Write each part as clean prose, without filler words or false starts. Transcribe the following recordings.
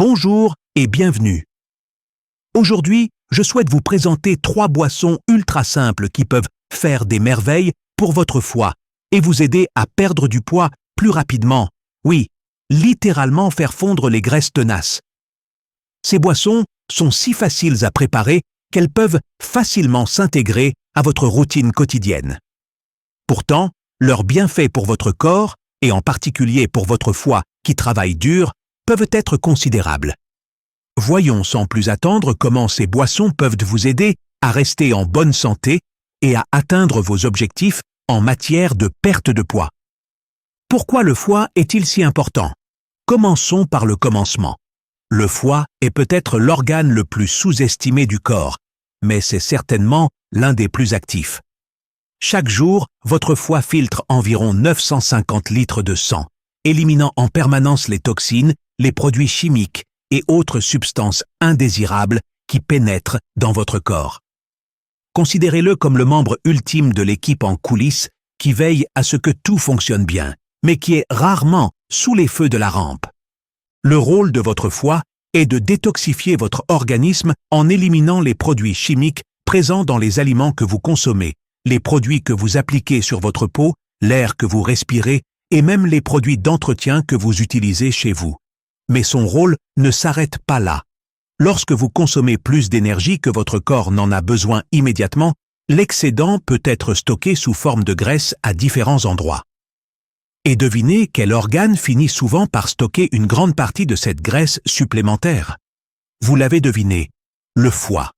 Bonjour et bienvenue. Aujourd'hui, je souhaite vous présenter 3 boissons ultra simples qui peuvent faire des merveilles pour votre foie et vous aider à perdre du poids plus rapidement. Oui, littéralement faire fondre les graisses tenaces. Ces boissons sont si faciles à préparer qu'elles peuvent facilement s'intégrer à votre routine quotidienne. Pourtant, leurs bienfaits pour votre corps, et en particulier pour votre foie qui travaille dur, peuvent être considérables. Voyons sans plus attendre comment ces boissons peuvent vous aider à rester en bonne santé et à atteindre vos objectifs en matière de perte de poids. Pourquoi le foie est-il si important? Commençons par le commencement. Le foie est peut-être l'organe le plus sous-estimé du corps, mais c'est certainement l'un des plus actifs. Chaque jour, votre foie filtre environ 950 litres de sang, éliminant en permanence les toxines, les produits chimiques et autres substances indésirables qui pénètrent dans votre corps. Considérez-le comme le membre ultime de l'équipe en coulisses qui veille à ce que tout fonctionne bien, mais qui est rarement sous les feux de la rampe. Le rôle de votre foie est de détoxifier votre organisme en éliminant les produits chimiques présents dans les aliments que vous consommez, les produits que vous appliquez sur votre peau, l'air que vous respirez et même les produits d'entretien que vous utilisez chez vous. Mais son rôle ne s'arrête pas là. Lorsque vous consommez plus d'énergie que votre corps n'en a besoin immédiatement, l'excédent peut être stocké sous forme de graisse à différents endroits. Et devinez quel organe finit souvent par stocker une grande partie de cette graisse supplémentaire. Vous l'avez deviné, le foie.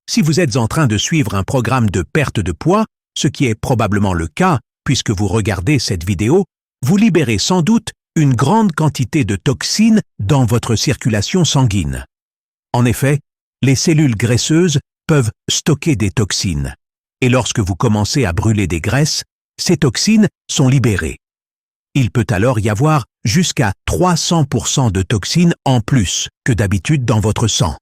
Si vous êtes en train de suivre un programme de perte de poids, ce qui est probablement le cas puisque vous regardez cette vidéo, vous libérez sans doute une grande quantité de toxines dans votre circulation sanguine. En effet, les cellules graisseuses peuvent stocker des toxines. Et lorsque vous commencez à brûler des graisses, ces toxines sont libérées. Il peut alors y avoir jusqu'à 300% de toxines en plus que d'habitude dans votre sang.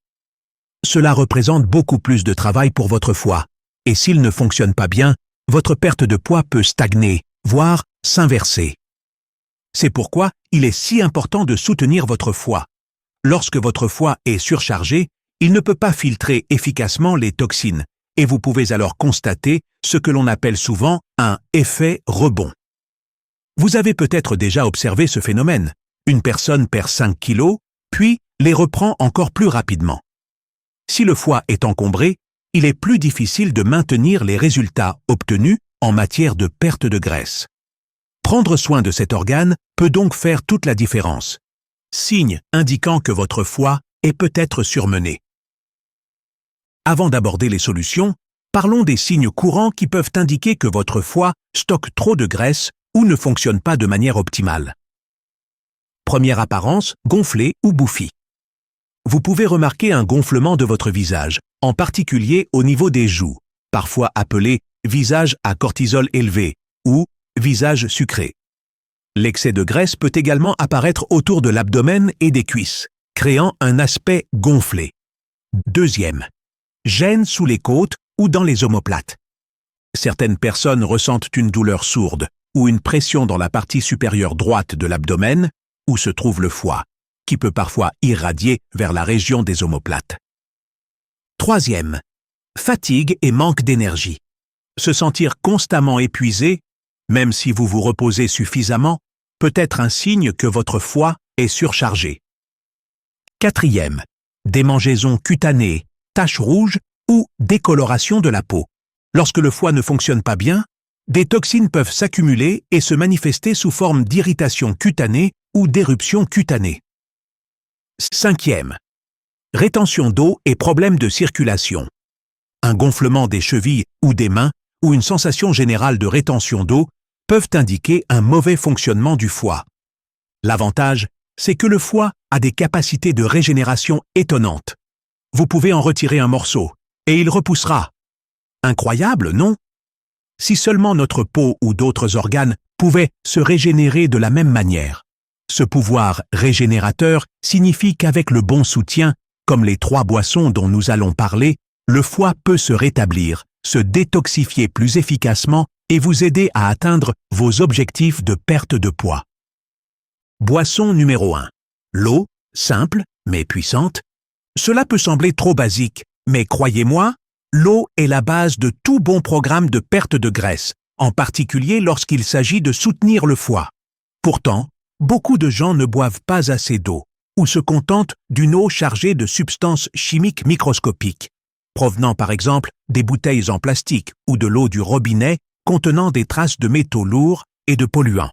Cela représente beaucoup plus de travail pour votre foie. Et s'il ne fonctionne pas bien, votre perte de poids peut stagner, voire s'inverser. C'est pourquoi il est si important de soutenir votre foie. Lorsque votre foie est surchargé, il ne peut pas filtrer efficacement les toxines et vous pouvez alors constater ce que l'on appelle souvent un effet rebond. Vous avez peut-être déjà observé ce phénomène. Une personne perd 5 kilos, puis les reprend encore plus rapidement. Si le foie est encombré, il est plus difficile de maintenir les résultats obtenus en matière de perte de graisse. Prendre soin de cet organe peut donc faire toute la différence. Signe indiquant que votre foie est peut-être surmené. Avant d'aborder les solutions, parlons des signes courants qui peuvent indiquer que votre foie stocke trop de graisse ou ne fonctionne pas de manière optimale. Première apparence, gonflé ou bouffi. Vous pouvez remarquer un gonflement de votre visage, en particulier au niveau des joues, parfois appelé visage à cortisol élevé ou visage sucré. L'excès de graisse peut également apparaître autour de l'abdomen et des cuisses, créant un aspect gonflé. Deuxième, gêne sous les côtes ou dans les omoplates. Certaines personnes ressentent une douleur sourde ou une pression dans la partie supérieure droite de l'abdomen, où se trouve le foie, qui peut parfois irradier vers la région des omoplates. Troisième, fatigue et manque d'énergie. Se sentir constamment épuisé, même si vous vous reposez suffisamment, peut être un signe que votre foie est surchargé. Quatrième, démangeaisons cutanées, taches rouges ou décoloration de la peau. Lorsque le foie ne fonctionne pas bien, des toxines peuvent s'accumuler et se manifester sous forme d'irritation cutanée ou d'éruption cutanée. Cinquième, rétention d'eau et problèmes de circulation. Un gonflement des chevilles ou des mains ou une sensation générale de rétention d'eau peuvent indiquer un mauvais fonctionnement du foie. L'avantage, c'est que le foie a des capacités de régénération étonnantes. Vous pouvez en retirer un morceau, et il repoussera. Incroyable, non? Si seulement notre peau ou d'autres organes pouvaient se régénérer de la même manière. Ce pouvoir régénérateur signifie qu'avec le bon soutien, comme les 3 boissons dont nous allons parler, le foie peut se rétablir, se détoxifier plus efficacement et vous aider à atteindre vos objectifs de perte de poids. Boisson numéro 1. L'eau, simple mais puissante. Cela peut sembler trop basique, mais croyez-moi, l'eau est la base de tout bon programme de perte de graisse, en particulier lorsqu'il s'agit de soutenir le foie. Pourtant, beaucoup de gens ne boivent pas assez d'eau ou se contentent d'une eau chargée de substances chimiques microscopiques, provenant par exemple des bouteilles en plastique ou de l'eau du robinet contenant des traces de métaux lourds et de polluants.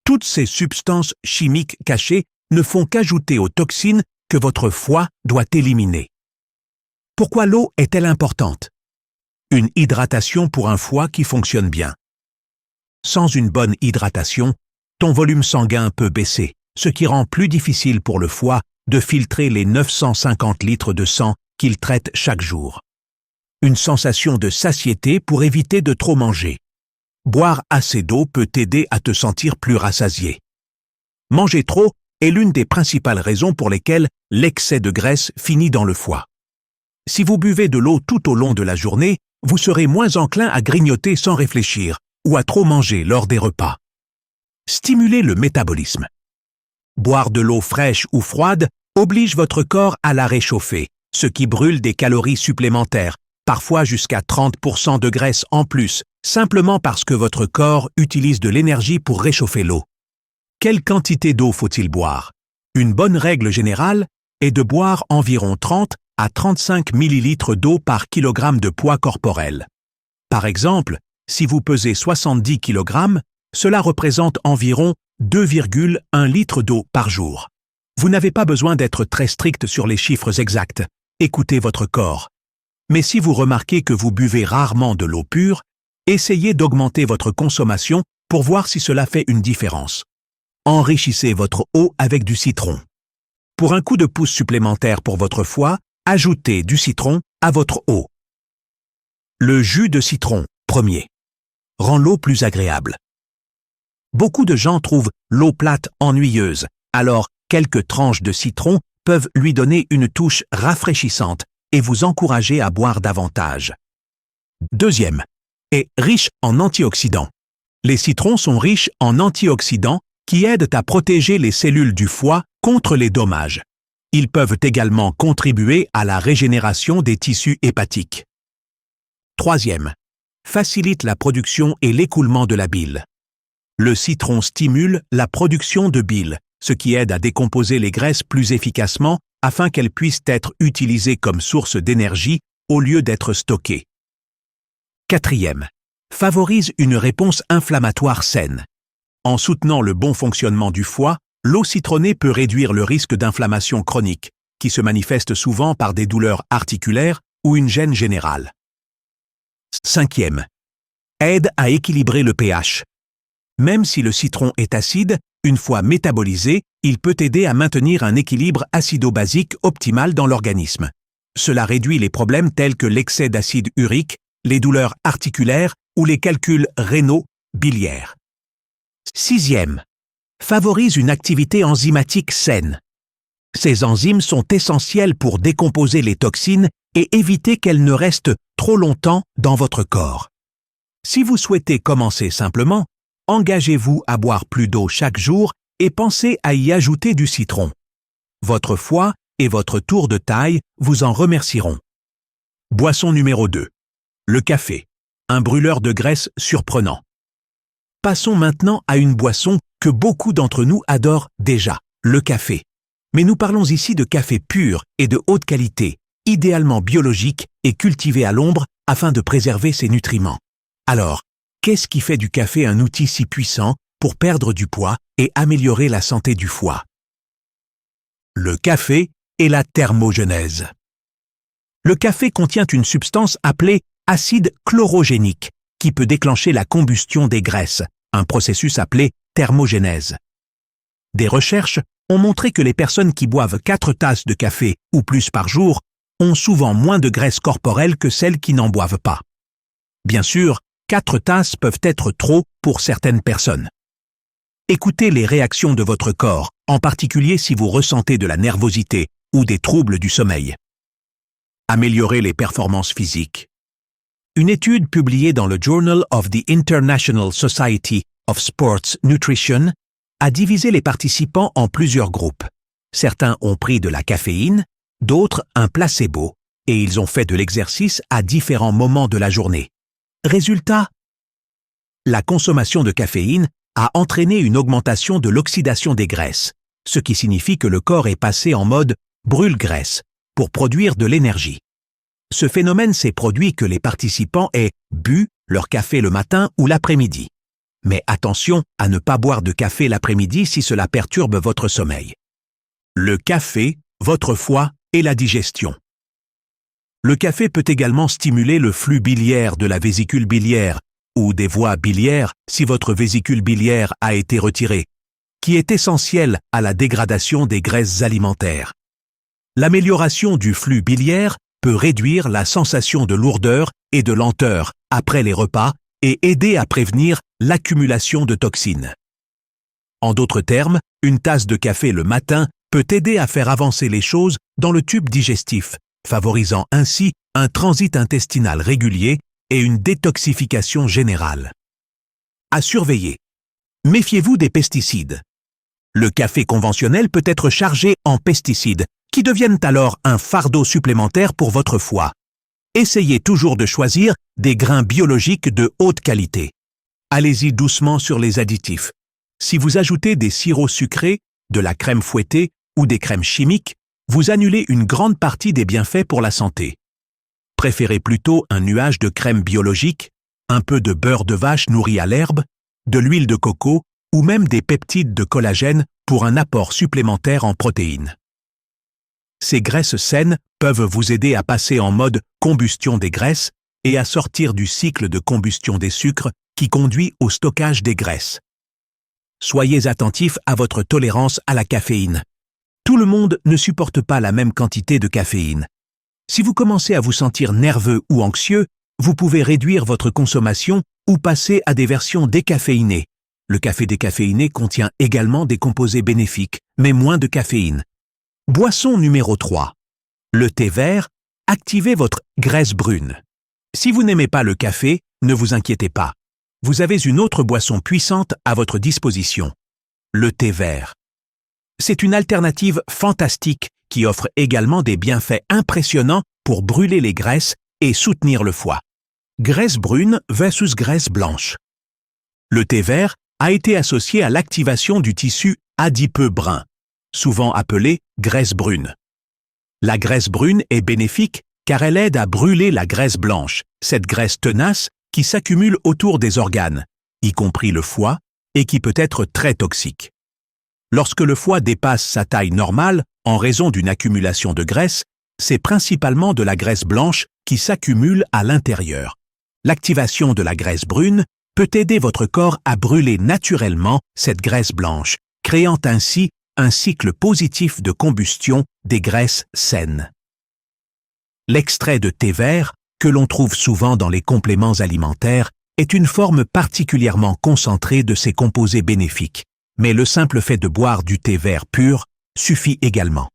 Toutes ces substances chimiques cachées ne font qu'ajouter aux toxines que votre foie doit éliminer. Pourquoi l'eau est-elle importante? Une hydratation pour un foie qui fonctionne bien. Sans une bonne hydratation, ton volume sanguin peut baisser, ce qui rend plus difficile pour le foie de filtrer les 950 litres de sang qu'il traite chaque jour. Une sensation de satiété pour éviter de trop manger. Boire assez d'eau peut t'aider à te sentir plus rassasié. Manger trop est l'une des principales raisons pour lesquelles l'excès de graisse finit dans le foie. Si vous buvez de l'eau tout au long de la journée, vous serez moins enclin à grignoter sans réfléchir ou à trop manger lors des repas. Stimuler le métabolisme. Boire de l'eau fraîche ou froide oblige votre corps à la réchauffer, ce qui brûle des calories supplémentaires, parfois jusqu'à 30% de graisse en plus, simplement parce que votre corps utilise de l'énergie pour réchauffer l'eau. Quelle quantité d'eau faut-il boire? Une bonne règle générale est de boire environ 30 à 35 ml d'eau par kilogramme de poids corporel. Par exemple, si vous pesez 70 kg, cela représente environ 2,1 litres d'eau par jour. Vous n'avez pas besoin d'être très strict sur les chiffres exacts. Écoutez votre corps. Mais si vous remarquez que vous buvez rarement de l'eau pure, essayez d'augmenter votre consommation pour voir si cela fait une différence. Enrichissez votre eau avec du citron. Pour un coup de pouce supplémentaire pour votre foie, ajoutez du citron à votre eau. Le jus de citron, premier, rend l'eau plus agréable. Beaucoup de gens trouvent l'eau plate ennuyeuse, alors quelques tranches de citron peuvent lui donner une touche rafraîchissante et vous encourager à boire davantage. Deuxième, est riche en antioxydants. Les citrons sont riches en antioxydants qui aident à protéger les cellules du foie contre les dommages. Ils peuvent également contribuer à la régénération des tissus hépatiques. Troisième, facilite la production et l'écoulement de la bile. Le citron stimule la production de bile, ce qui aide à décomposer les graisses plus efficacement afin qu'elles puissent être utilisées comme source d'énergie au lieu d'être stockées. Quatrième, favorise une réponse inflammatoire saine. En soutenant le bon fonctionnement du foie, l'eau citronnée peut réduire le risque d'inflammation chronique, qui se manifeste souvent par des douleurs articulaires ou une gêne générale. Cinquième, aide à équilibrer le pH. Même si le citron est acide, une fois métabolisé, il peut aider à maintenir un équilibre acido-basique optimal dans l'organisme. Cela réduit les problèmes tels que l'excès d'acide urique, les douleurs articulaires ou les calculs rénaux biliaires. Sixième, favorise une activité enzymatique saine. Ces enzymes sont essentielles pour décomposer les toxines et éviter qu'elles ne restent trop longtemps dans votre corps. Si vous souhaitez commencer simplement, engagez-vous à boire plus d'eau chaque jour et pensez à y ajouter du citron. Votre foie et votre tour de taille vous en remercieront. Boisson numéro 2. Le café, un brûleur de graisse surprenant. Passons maintenant à une boisson que beaucoup d'entre nous adorent déjà, le café. Mais nous parlons ici de café pur et de haute qualité, idéalement biologique et cultivé à l'ombre afin de préserver ses nutriments. Alors, qu'est-ce qui fait du café un outil si puissant pour perdre du poids et améliorer la santé du foie? Le café et la thermogenèse. Le café contient une substance appelée acide chlorogénique qui peut déclencher la combustion des graisses, un processus appelé thermogenèse. Des recherches ont montré que les personnes qui boivent 4 tasses de café ou plus par jour ont souvent moins de graisse corporelle que celles qui n'en boivent pas. Bien sûr, 4 tasses peuvent être trop pour certaines personnes. Écoutez les réactions de votre corps, en particulier si vous ressentez de la nervosité ou des troubles du sommeil. Améliorer les performances physiques. Une étude publiée dans le Journal of the International Society of Sports Nutrition a divisé les participants en plusieurs groupes. Certains ont pris de la caféine, d'autres un placebo, et ils ont fait de l'exercice à différents moments de la journée. Résultat, la consommation de caféine a entraîné une augmentation de l'oxydation des graisses, ce qui signifie que le corps est passé en mode brûle-graisse pour produire de l'énergie. Ce phénomène s'est produit que les participants aient bu leur café le matin ou l'après-midi. Mais attention à ne pas boire de café l'après-midi si cela perturbe votre sommeil. Le café, votre foie et la digestion. Le café peut également stimuler le flux biliaire de la vésicule biliaire ou des voies biliaires si votre vésicule biliaire a été retirée, qui est essentielle à la dégradation des graisses alimentaires. L'amélioration du flux biliaire peut réduire la sensation de lourdeur et de lenteur après les repas et aider à prévenir l'accumulation de toxines. En d'autres termes, une tasse de café le matin peut aider à faire avancer les choses dans le tube digestif, favorisant ainsi un transit intestinal régulier et une détoxification générale. À surveiller. Méfiez-vous des pesticides. Le café conventionnel peut être chargé en pesticides, qui deviennent alors un fardeau supplémentaire pour votre foie. Essayez toujours de choisir des grains biologiques de haute qualité. Allez-y doucement sur les additifs. Si vous ajoutez des sirops sucrés, de la crème fouettée ou des crèmes chimiques, vous annulez une grande partie des bienfaits pour la santé. Préférez plutôt un nuage de crème biologique, un peu de beurre de vache nourri à l'herbe, de l'huile de coco ou même des peptides de collagène pour un apport supplémentaire en protéines. Ces graisses saines peuvent vous aider à passer en mode combustion des graisses et à sortir du cycle de combustion des sucres qui conduit au stockage des graisses. Soyez attentif à votre tolérance à la caféine. Tout le monde ne supporte pas la même quantité de caféine. Si vous commencez à vous sentir nerveux ou anxieux, vous pouvez réduire votre consommation ou passer à des versions décaféinées. Le café décaféiné contient également des composés bénéfiques, mais moins de caféine. Boisson numéro 3. Le thé vert, activez votre graisse brune. Si vous n'aimez pas le café, ne vous inquiétez pas. Vous avez une autre boisson puissante à votre disposition. Le thé vert. C'est une alternative fantastique qui offre également des bienfaits impressionnants pour brûler les graisses et soutenir le foie. Graisse brune versus graisse blanche. Le thé vert a été associé à l'activation du tissu adipeux brun, souvent appelé graisse brune. La graisse brune est bénéfique car elle aide à brûler la graisse blanche, cette graisse tenace qui s'accumule autour des organes, y compris le foie, et qui peut être très toxique. Lorsque le foie dépasse sa taille normale en raison d'une accumulation de graisse, c'est principalement de la graisse blanche qui s'accumule à l'intérieur. L'activation de la graisse brune peut aider votre corps à brûler naturellement cette graisse blanche, créant ainsi un cycle positif de combustion des graisses saines. L'extrait de thé vert, que l'on trouve souvent dans les compléments alimentaires, est une forme particulièrement concentrée de ces composés bénéfiques, mais le simple fait de boire du thé vert pur suffit également.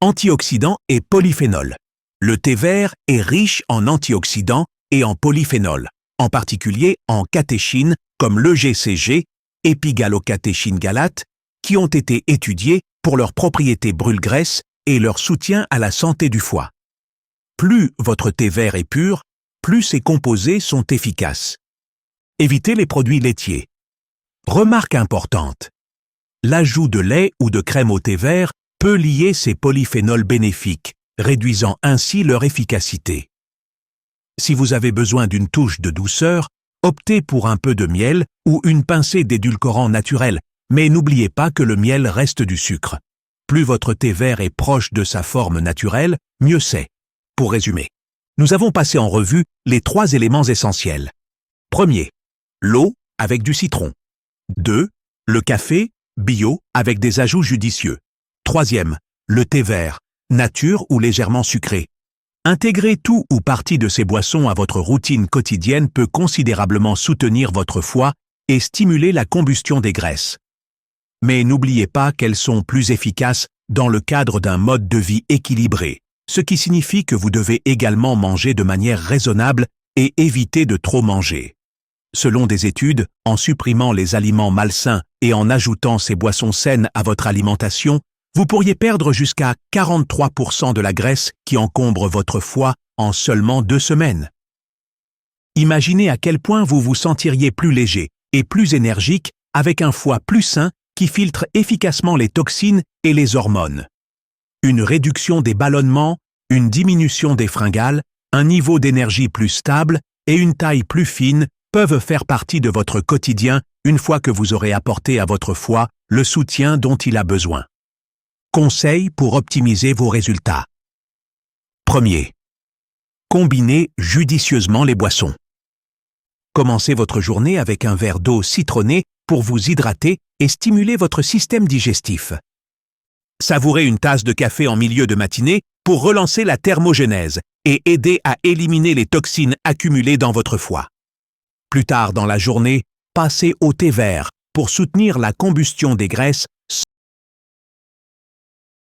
Antioxydants et polyphénols. Le thé vert est riche en antioxydants et en polyphénols, en particulier en catéchines comme l'EGCG, épigalocatéchine galate, qui ont été étudiés pour leurs propriétés brûle-graisse et leur soutien à la santé du foie. Plus votre thé vert est pur, plus ses composés sont efficaces. Évitez les produits laitiers. Remarque importante. L'ajout de lait ou de crème au thé vert peut lier ces polyphénols bénéfiques, réduisant ainsi leur efficacité. Si vous avez besoin d'une touche de douceur, optez pour un peu de miel ou une pincée d'édulcorant naturel, mais n'oubliez pas que le miel reste du sucre. Plus votre thé vert est proche de sa forme naturelle, mieux c'est. Pour résumer, nous avons passé en revue les 3 éléments essentiels. Premier, l'eau avec du citron. 2, le café, bio, avec des ajouts judicieux. Troisième, le thé vert, nature ou légèrement sucré. Intégrer tout ou partie de ces boissons à votre routine quotidienne peut considérablement soutenir votre foie et stimuler la combustion des graisses. Mais n'oubliez pas qu'elles sont plus efficaces dans le cadre d'un mode de vie équilibré, ce qui signifie que vous devez également manger de manière raisonnable et éviter de trop manger. Selon des études, en supprimant les aliments malsains et en ajoutant ces boissons saines à votre alimentation, vous pourriez perdre jusqu'à 43% de la graisse qui encombre votre foie en seulement 2 semaines. Imaginez à quel point vous vous sentiriez plus léger et plus énergique avec un foie plus sain qui filtre efficacement les toxines et les hormones. Une réduction des ballonnements, une diminution des fringales, un niveau d'énergie plus stable et une taille plus fine peuvent faire partie de votre quotidien une fois que vous aurez apporté à votre foie le soutien dont il a besoin. Conseils pour optimiser vos résultats. Premier. Combinez judicieusement les boissons. Commencez votre journée avec un verre d'eau citronnée pour vous hydrater et stimuler votre système digestif. Savourez une tasse de café en milieu de matinée pour relancer la thermogénèse et aider à éliminer les toxines accumulées dans votre foie. Plus tard dans la journée, passez au thé vert pour soutenir la combustion des graisses